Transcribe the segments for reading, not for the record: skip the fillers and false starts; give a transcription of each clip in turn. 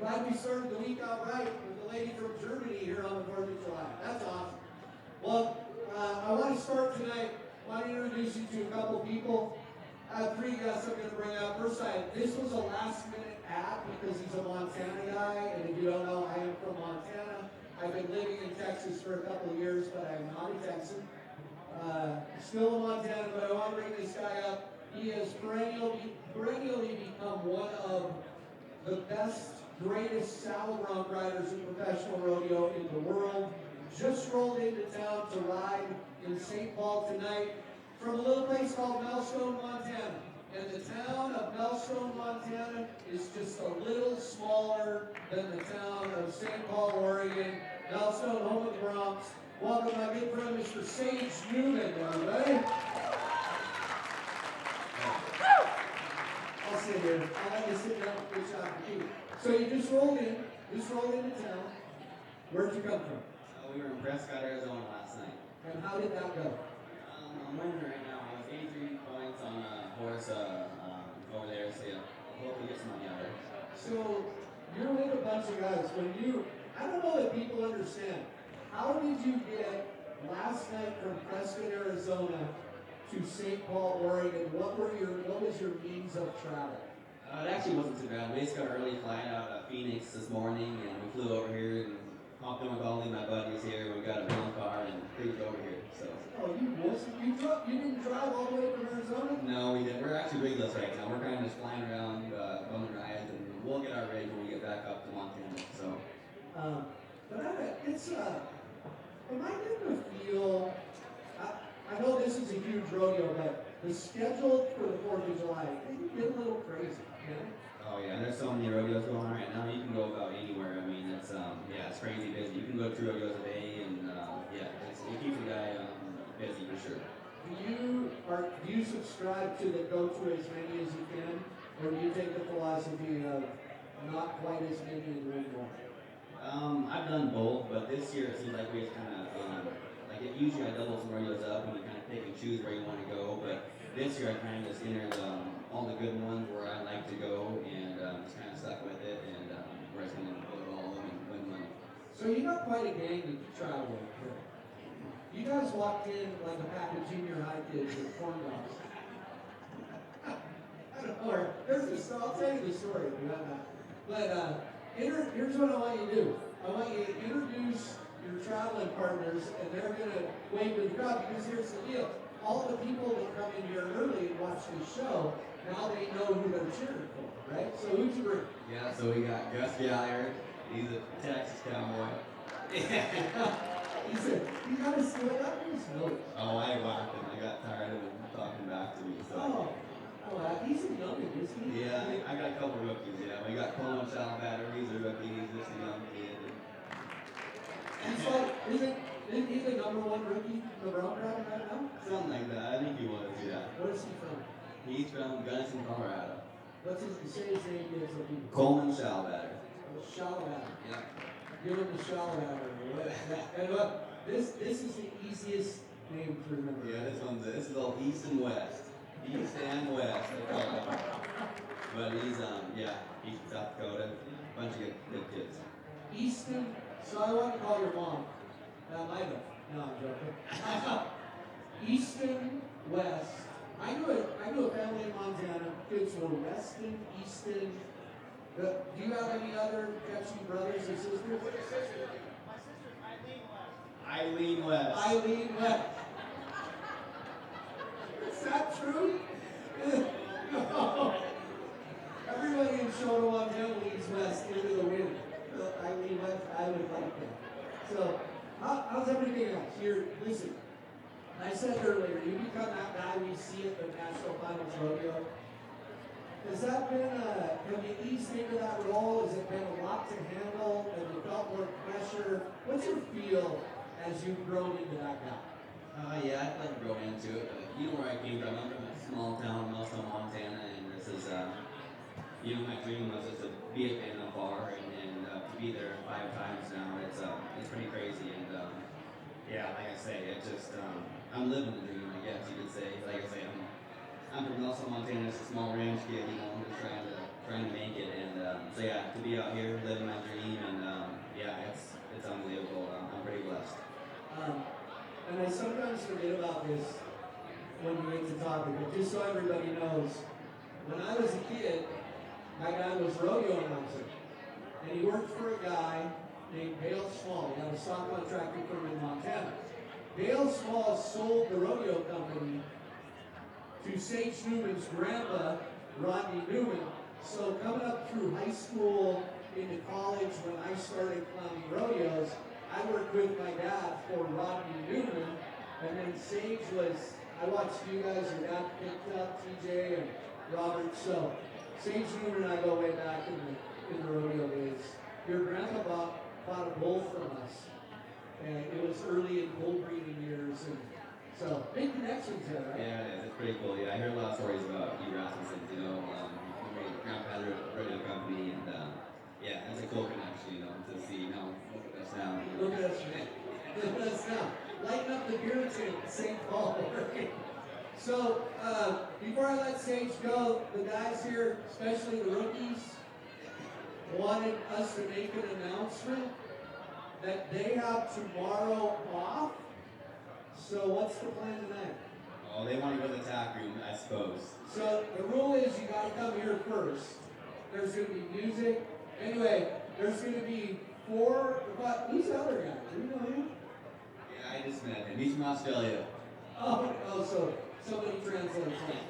Glad we started the week out right with the lady from Germany here on the 4th of July. That's awesome. Well, I want to start tonight. I want to introduce you to a couple people. I have three guests I'm going to bring out. First, this was a last-minute ad because he's a Montana guy, and if you don't know, I am from Montana. I've been living in Texas for a couple of years, but I'm not a Texan. Still in Montana, but I want to bring this guy up. He has perennially become one of the best, greatest saddle bronc riders in professional rodeo in the world. Just rolled into town to ride in St. Paul tonight from a little place called Melstone, Montana. And the town of Melstone, Montana is just a little smaller than the town of St. Paul, Oregon. Melstone, home of the Bronx. Welcome my good friend, Mr. Sage Newman, everybody. I'll sit here. I'll let you sit down. Good job. So you just rolled into town. Where'd you come from? We were in Prescott, Arizona last night. And how did that go? I'm winning right now. I was 83 points on a horse over there, so yeah, hope we get some money out of it. So you're with a bunch of guys. I don't know that people understand. How did you get last night from Prescott, Arizona to St. Paul, Oregon? What was your means of travel? It actually wasn't too bad. We just got an early flight out of Phoenix this morning, and we flew over here and hopped on with all my buddies here. We got a rental car and cruised over here. So. Oh, you didn't drive all the way from Arizona? No, we didn't. We're actually rigless right now. We're kind of just flying around, bumming rides, and we'll get our rig when we get back up to Montana. So. Am I going to feel? I know this is a huge rodeo, but the schedule for the 4th of July it get a little crazy. Oh yeah, there's so many rodeos going on right now. You can go about anywhere. I mean, it's crazy busy. You can go 2 rodeos a day, and it keeps the guy busy for sure. Do you subscribe to the go to as many as you can, or do you take the philosophy of not quite as many and doing more? I've done both, but this year it seems like we just kind of usually I double some rodeos up and you kind of pick and choose where you want to go. But this year I kind of just entered all the good ones where I like to go and just kind of stuck with it, and we're just going to go to all of them and win money. So you got quite a gang that you travel with. You guys walked in like a pack of junior high kids with corn dogs. I don't know. I'll tell you the story if you want that. But here's what I want you to do. I want you to introduce your traveling partners, and they're going to wave to the crowd, because here's the deal. All the people that come in here early and watch the show, now they know who they're cheering for, right? So who'd you bring? Yeah, so we got Gus Gallagher. He's a Texas cowboy. He said, you got to steal that one? Oh, I whacked him. I got tired of him talking back to me. So. He's a youngin', isn't he? Yeah, I got a couple rookies, yeah. We got Coleman Salvator, he's a rookie, he's just a young kid. He's like, isn't he the number one rookie in the Bronc Riding right now? Something like that, I think he was, yeah. Where's he from? He's from Gunnison, Colorado. Say his name again so people. Coleman Salvator. Salvator. Yeah. Give him the Salvator. And look, this is the easiest name to remember. Yeah, this is all East and West. East and West, they call it. But he's from South Dakota, bunch of good kids. Easton, so I want to call your mom. No, I'm joking. Easton West. I knew a family in Montana. Kids were Weston, Easton. Do you have any other Pepsi brothers or sisters? My sister's Eileen West. Eileen West. Is that true? No. Everybody in Shoto, Montana leads west into the wind. Eileen West, I would like that. So, how's everything else? Listen, I said earlier, you become that guy we see at the National Finals Rodeo. Has that been, have you eased into that role? Has it been a lot to handle? Have you felt more pressure? What's your feel as you've grown into that guy? Yeah, I'd like to grow into it. But you know where I came from. I'm from a small town, Melstone, Montana, and this is, my dream was just to be in a bar and to be there 5 times now. It's pretty crazy, and like I say, it's just I'm living the dream, I guess you could say. Like I say, I'm from Melstone, Montana. It's a small ranch kid, I'm just trying to trying to make it. And so yeah, to be out here living my dream, and yeah, it's unbelievable. I'm pretty blessed. And I sometimes forget about this when we get to talking, but just so everybody knows, when I was a kid, my dad was rodeo announcer, and he worked for a guy named Dale Small. He had a stock contracting firm in Montana. Dale Small sold the rodeo company to Sage Newman's grandpa, Rodney Newman. So coming up through high school into college, when I started clowning rodeos, I worked with my dad for Rodney Newman, and then Sage was, I watched you guys, your dad picked up, TJ and Robert, so Sage Newman and I go way back in the rodeo days. Your grandpa bought a bull from us, and it was early in bull breeding years, and so big connections there, right? Yeah, it's pretty cool. Yeah, I hear a lot of stories about you Rasmussen. My grandpa had a rodeo company, and yeah, it's a cool connection, to see, look at us now. Look at us now. Look at us now. Lighten up the beer tank at St. Paul. Right? So, before I let Sage go, the guys here, especially the rookies, wanted us to make an announcement that they have tomorrow off. So what's the plan tonight? Oh, they want to go to the tack room, I suppose. So the rule is you got to come here first. There's going to be music. Anyway, there's going to be who's the other guy? Do you know him? Yeah, I just met him. He's from Australia. Oh, so somebody translates that.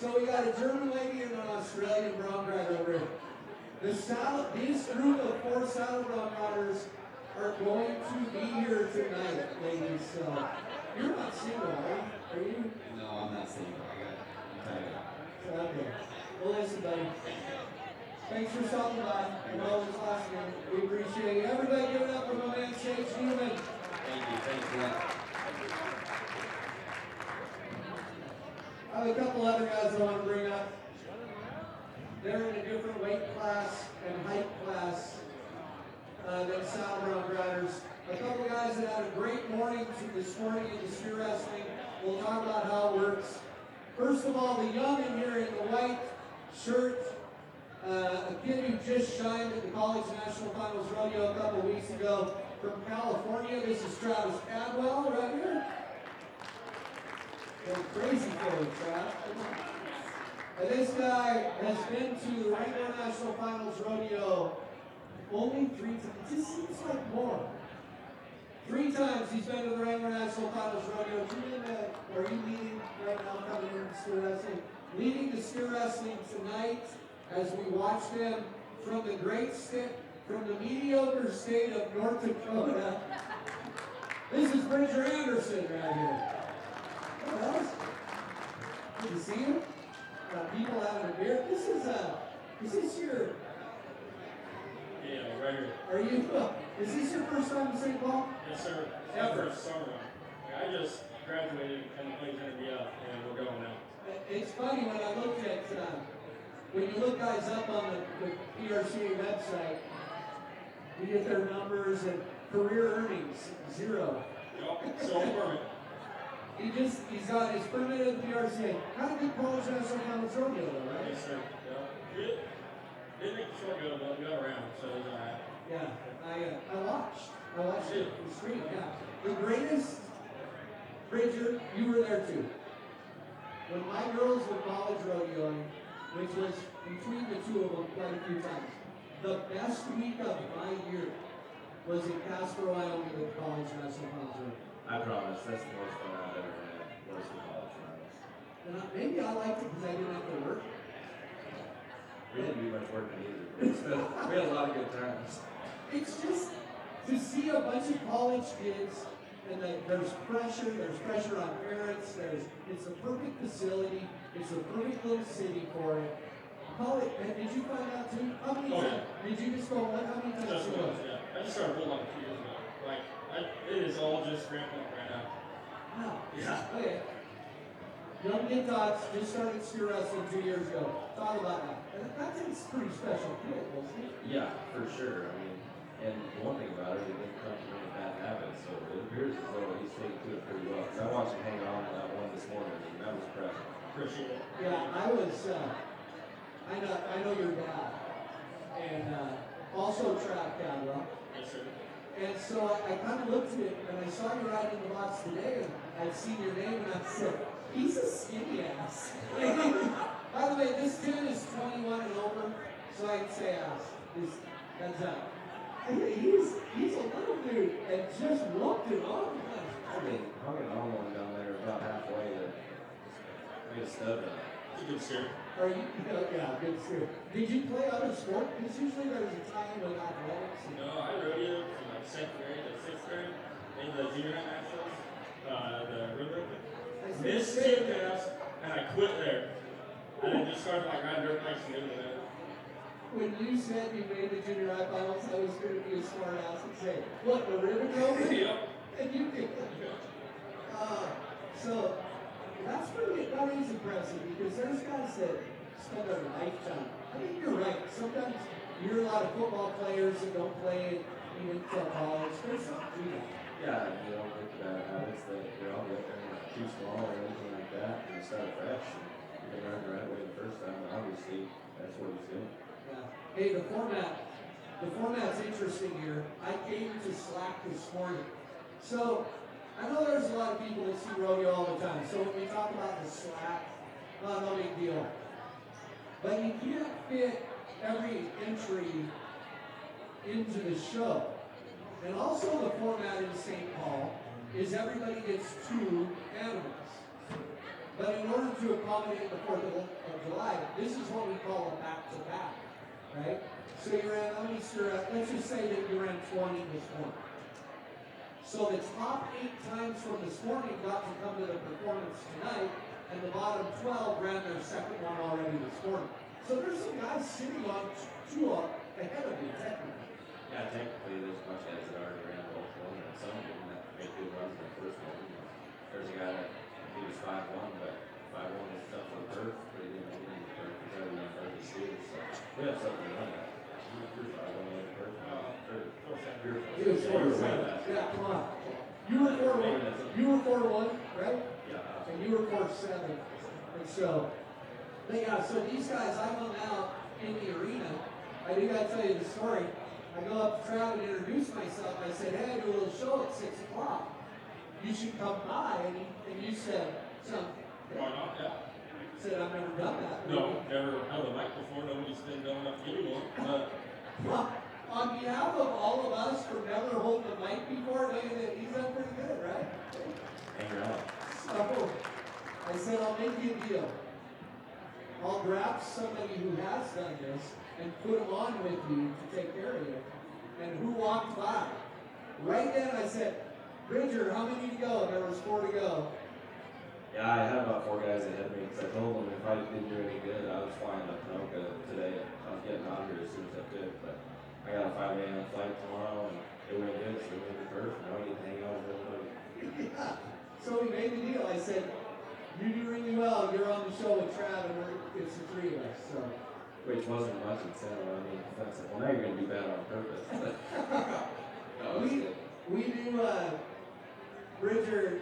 So we got a German lady and an Australian brown rider over here. This group of 4 saddle brown riders are going to be here tonight, ladies. So you're not single, are you? No, I'm not single. I'm tired. Okay. Well, listen, buddy. Thanks for stopping by. And all this last minute. We appreciate you. Everybody give it up for my man, Sage Newman. Thank you. Thanks a lot. I have a couple other guys I want to bring up. They're in a different weight class and height class than saddle brown riders. A couple guys that had a great morning this morning in the steer wrestling. We'll talk about how it works. First of all, the young in here in the white shirt, a kid who just shined at the College National Finals Rodeo a couple weeks ago from California. This is Travis Cadwell right here. Going crazy for you, Trav. And this guy has been to the Wrangler National Finals Rodeo only 3 times. It just seems like more. 3 times he's been to the Wrangler National Finals Rodeo. Are you leading right now, coming in steer wrestling? Leading the steer wrestling tonight as we watch them from the from the mediocre state of North Dakota. This is Bridger Anderson right here. What else? Good to see you. People having a beer. Is this your? Yeah, right here. Are you? Is this your first time in St. Paul? Yes, sir. Ever summer. I just graduated and the plane's gonna be up, and we're going now. It's funny when I looked at when you look guys up on the PRCA website, you get their numbers and career earnings 0. Yep, so permit. He's got his permit at the PRCA. Had a good College National Finals Rodeo though, right? Yes, sir. Yep. Didn't make the short go, but we got around, so it was alright. Yeah, I watched it on the screen, yeah. The greatest, Bridger, you were there too. When my girls were college rodeoing, which was between the 2 of them quite a few times, the best week of my year was in Casper, Wyoming with the College National Finals Rodeo. I promise, that's the most fun I've ever had. Worse than college finals. And maybe I liked it because I didn't have to work. We didn't do much work either. We had a lot of good times. It's just to see a bunch of college kids, and there's pressure on parents. It's a perfect facility. It's a perfect little city for it. College, and did you find out too? How many times? Did you just go one? How many times Just did you go? once, yeah. I just started holding on 2 years ago. It is all just ramping up right now. Wow. Yeah. Okay. Young Kid Tots just started steer wrestling 2 years ago. Talk about that. That's a pretty special kid, wasn't it? Yeah, for sure. I mean, and the one thing about it, he didn't come from any bad habits, so it appears as though he's taking to it pretty well. Because I watched him hang on to that one this morning, and that was impressive. Appreciate it. Yeah, I I know your dad, and also track Cadwell. Yes, sir. And so I kind of looked at it, and I saw you riding in the box today, and I'd seen your name, and I said, he's a skinny ass. By the way, this kid is 21 and over, so I'd say ass. Heads up. He's a little dude, and just whooped him on. I mean, hugging on one down there about halfway to get a stud on. It's a good steer. Are you? Yeah, good too. Did you play other sport? Because usually there's a time with athletics. No, I rodeoed from like 2nd grade to 6th grade. Made the junior high nationals, the rodeo. Missed two calves, and I quit there. And then just started like riding dirt bikes and doing that. When you said you made the junior high finals, I was going to be a smart ass and say, what, the ribbon open? Yep. And you did. So that is impressive because there's guys that spend their lifetime. I think you're right. Sometimes you hear a lot of football players that don't play even until college. There's something to that. Yeah, you don't get bad habits that you're all getting too small or anything like that, and you start fresh, and you can learn the right way the first time, and obviously, that's what he's doing. Yeah. Hey, the format's interesting here. I came to Slack this morning. So, I know there's a lot of people that see rodeo all the time. So when we talk about the Slack, no big deal. But you can't fit every entry into the show. And also the format in St. Paul is everybody gets 2 animals. But in order to accommodate the 4th of July, this is what we call a back-to-back, right? So you ran, let's just say that you ran 20 this morning. So the top 8 times from this morning got to come to the performance tonight, and the bottom 12 ran their second one already this morning. So there's some guys sitting on 2 ahead of you, technically. Yeah, technically, there's a bunch of guys that already ran both one, and some of them that made good runs in the first one. There's a guy that he was 5-1, but 5-1 is tough for the perf, but he didn't win the perf. He's already run 30 steers, so we have something to run at. You're 5-1 in the perf. He was 4-7. Yeah, come on. You were 4-1, right? Yeah. And you were 4-7. And so, so these guys, I hung out in the arena. I do gotta tell you the story. I go up to Trav and introduce myself. I said, hey, I do a little show at 6 o'clock. You should come by. And you said something. Why not? Yeah. I said, I've never done that. No, never held a mic before. Nobody's been dumb enough to do one. But on behalf of all of us for never holding a mic before, he's done pretty good, right? Hang around. So I said, I'll make you a deal. I'll grab somebody who has done this and put them on with you to take care of you. And who walked by? Right then I said, Bridger, how many to go? And there was 4 to go. Yeah, I had about 4 guys ahead of me because I told them if I didn't do any good, I was flying to Panoka today. I was getting out here as soon as I could, but I got a 5 a.m. flight tomorrow, and it went good, so we made the first. Now I get to hang out with everybody. Yeah. So we made the deal. I said, you do really well. You're on the show with Trav, and it's the 3 of us. So. Which wasn't much incentive. I mean, that's well, now you're going to do bad on purpose. No, we do, Bridger,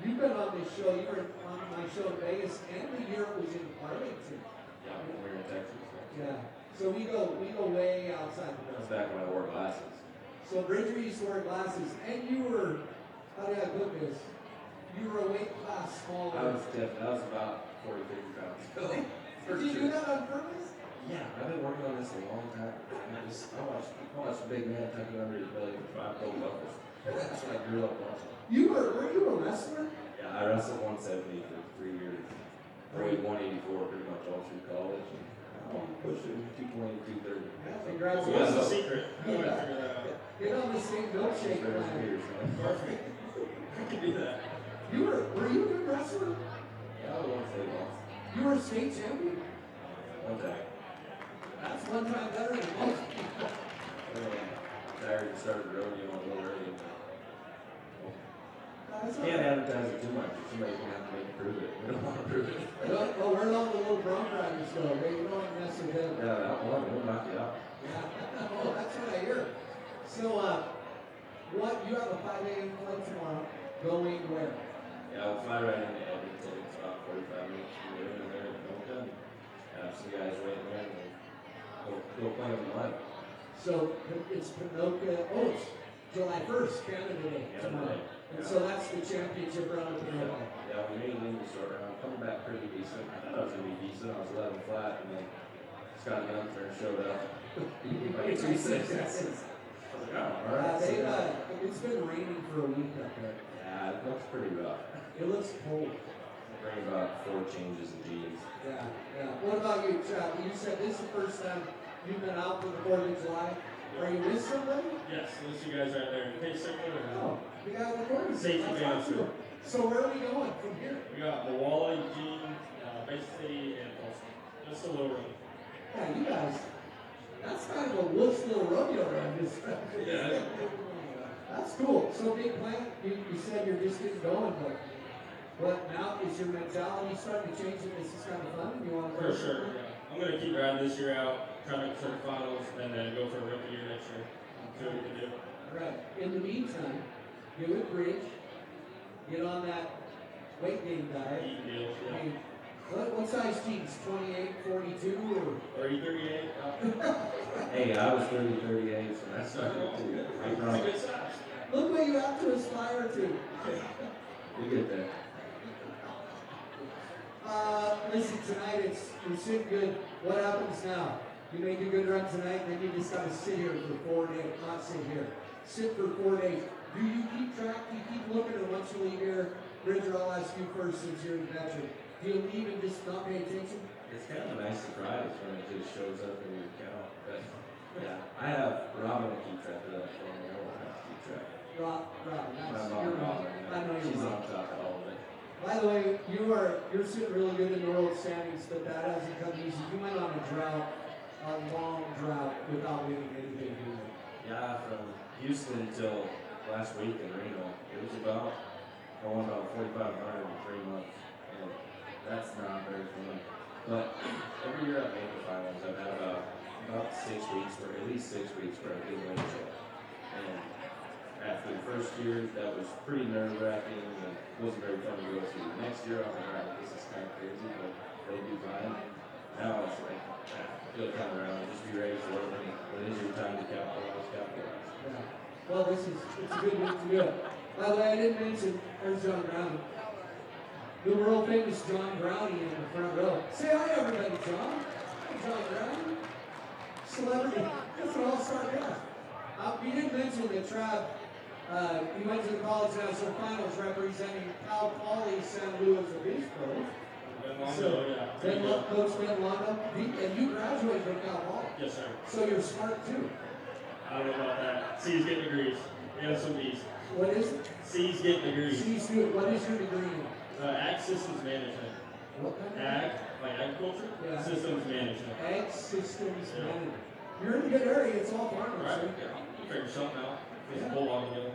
you've been on this show. You were on my show in Vegas, and the year it was in Arlington. Yeah, when we were in Texas. Yeah. So we go way outside the That's back when I wore glasses. So Bridger used to wear glasses, and you were, how do I put this? You were a weight class smaller. I was stiff. That was about 40, 50 pounds. Did you do that on purpose? Yeah, I've been working on this a long time. I watched a big man tuck it under his belly with 5 gold buckles. That's what I grew up watching. Were you a wrestler? Yeah, I wrestled 170 for 3 years. I weighed 184 pretty much all through college. And pushed it 220, 230. Congrats. what's the secret? I Yeah. want to figure that out. Get on the same milkshake There's plan. years, man. Perfect. I can do that. Were you a good wrestler? Yeah, I won't say lost. You were a state champion? One time. That's 1 time better than most people. Tired to start the rodeo a little early. That's all Can't right. advertise it too much. Somebody's going to have to make it prove it. We don't want to prove it. Well, where all the little Bronc riders go? You don't want to mess with them. Yeah, that one will knock you out. Yeah. Oh, that's what I hear. So, you have a 5 a.m. flight tomorrow. Going where? Yeah, we'll fly right into Edmonton. It's about 45 minutes from there and there. No done. have some guys waiting there and go play them live. So it's Pinoca. Oh, it's July 1st, Canada Day tomorrow. And so that's the championship round of Pinoca. Yeah, we made it in the short round. Coming back pretty decent. I thought I was going to be decent. I was 11 flat, and then Scott Gunther showed up. Like 2 6. I was like, oh, all right. It's been raining for a week up there. Yeah, it looks pretty rough. It looks cold. Bring about 4 changes in jeans. Yeah, yeah. What about you, Chad? You said this is the first time you've been out for the 4th of July. Are you with somebody? Yes, those two guys right there. Hey, circle Oh, we got the quarters. Safety bands. So where are we going from here? We got Moala, Eugene, Bay City, and Folsom. Just a little road. Yeah, you guys. That's kind of a Woods little rodeo around this. Yeah. That's cool. So big plan. You said you're just getting going, but what now is your mentality starting to change? And this is kind of fun. You want to For sure. Yeah. I'm gonna keep riding this year out, try to make quarterfinals, and then go for a rookie year next year. See what we can do. All right. In the meantime, get with Bridge. Get on that weight gain diet. Eating deals. I Yeah. mean, what size jeans? 28, 42, or? 38. Hey, I was 30, 38, so that's not good too. That's a good size. Look what you have to aspire to. We get there. Listen, tonight we're sitting good. What happens now? You make a good run tonight, and then you just gotta sit here for 4 days. Not sit here. Sit for 4 days. Do you keep track? Do you keep looking, or once you leave here, Bridger, I'll ask you first since you're a veteran. Do you leave and just not pay attention? It's kind of a nice surprise when it just shows up in your account. But yeah, I have Robin to keep track of that for me. I won't have to keep track. Rob, My that's mom, your mom. Robin, I know she's your on mom. top of all of it. By the way, you're sitting really good in the world standings, but that hasn't come easy. You went on a drought, a long drought, without winning anything. Yeah, from Houston until last week in Reno, it was about, I won about 4,500 in 3 months, and that's not very fun. But every year I make the finals, I've had about 6 weeks, or at least 6 weeks where I didn't win a show. And after the first year, that was pretty nerve-wracking and wasn't very fun to go through. The next year, I was like, all right, this is kind of crazy, but they'll be fine. Now it's like, you'll come around and just be ready for it. When it is your time to capitalize. Yeah. Well, it's a good week to do it. By the way, I didn't mention, there's John Brownie. The world famous John Brownie in the front row. Say hi, everybody, John. Hi, John Brownie. Celebrity. That's an all-star guest. We didn't mention that Trav, he went to the college national finals representing Cal Poly San Luis Obispo. So, Coach Ben Londo, and you graduated from Cal Poly. Yes, sir. So you're smart too. I don't know about that. C's getting degrees. We have some D's. What is it? C's getting degrees. C's good. What is your degree in? Ag systems management. What kind of? Ag, like agriculture. Yeah. Systems management. Ag systems Yeah. management. You're in a good area. It's all farmers. Right. Right? Yeah. You figure something out. It's Yeah. a whole lot of it.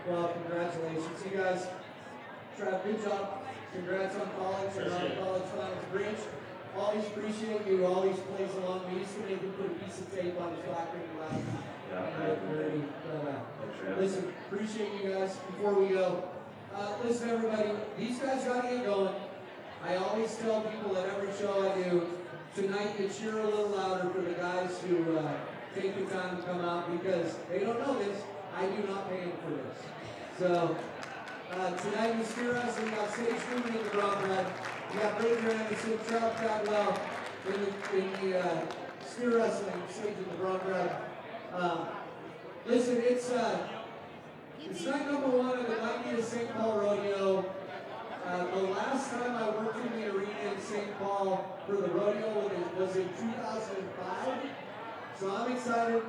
Well, congratulations, you guys. Trav, good job. Congrats on college and on Appreciate it. college finals. Bridge, always appreciate you. Always plays along. We used to make him put a piece of tape on his back ring last. Listen, appreciate you guys. Before we go, listen, everybody. These guys gotta get going. I always tell people at every show I do, tonight you cheer a little louder for the guys who take the time to come out because they don't know this. I do not pay them for this. So tonight we steer us. We got stage movement in the Bronx Ride. We got Bridger Anderson, Charles Cadwell in the steer wrestling stage in the Bronx Ride. Listen, it's night number 1 of the 90th St. Paul Rodeo. The last time I worked in the arena in St. Paul for the rodeo was in 2005. So I'm excited.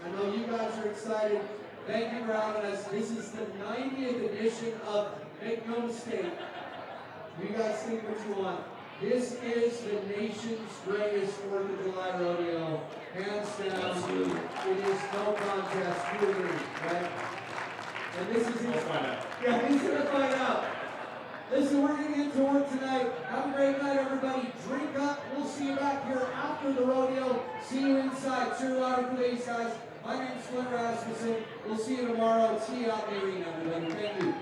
I know you guys are excited. Thank you for having us. This is the 90th edition of Make No Mistake. You guys think what you want. This is the nation's greatest 4th of July rodeo. Hands down. Absolutely. It is no contest. You agree, right? And this is We'll find out. Yeah, he's gonna find out. Listen, we're gonna get to work tonight. Have a great night, everybody. Drink up. We'll see you back here after the rodeo. See you inside. Cheer louder for these guys. My name's Flint Rasmussen. We'll see you tomorrow. See you out in the arena, everybody. Thank you.